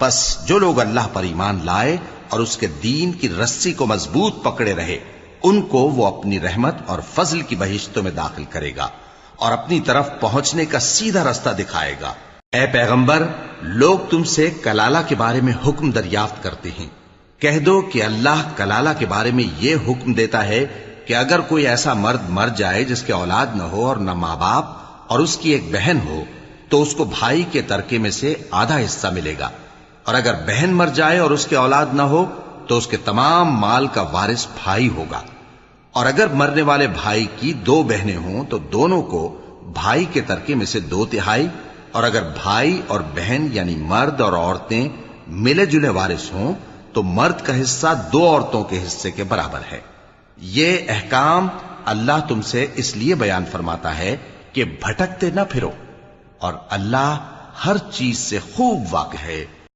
پس جو لوگ اللہ پر ایمان لائے اور اس کے دین کی رسی کو مضبوط پکڑے رہے، ان کو وہ اپنی رحمت اور فضل کی بہشتوں میں داخل کرے گا اور اپنی طرف پہنچنے کا سیدھا رستہ دکھائے گا۔ اے پیغمبر، لوگ تم سے کلالہ کے بارے میں حکم دریافت کرتے ہیں، کہہ دو کہ اللہ کلالہ کے بارے میں یہ حکم دیتا ہے کہ اگر کوئی ایسا مرد مر جائے جس کے اولاد نہ ہو اور نہ ماں باپ اور اس کی ایک بہن ہو تو اس کو بھائی کے ترکے میں سے آدھا حصہ ملے گا، اور اگر بہن مر جائے اور اس کے اولاد نہ ہو تو اس کے تمام مال کا وارث بھائی ہوگا، اور اگر مرنے والے بھائی کی 2 بہنیں ہوں تو دونوں کو بھائی کے ترکے میں سے 2/3، اور اگر بھائی اور بہن یعنی مرد اور عورتیں ملے جلے وارث ہوں تو مرد کا حصہ 2 عورتوں کے حصے کے برابر ہے۔ یہ احکام اللہ تم سے اس لیے بیان فرماتا ہے کہ بھٹکتے نہ پھرو، اور اللہ ہر چیز سے خوب واقف ہے۔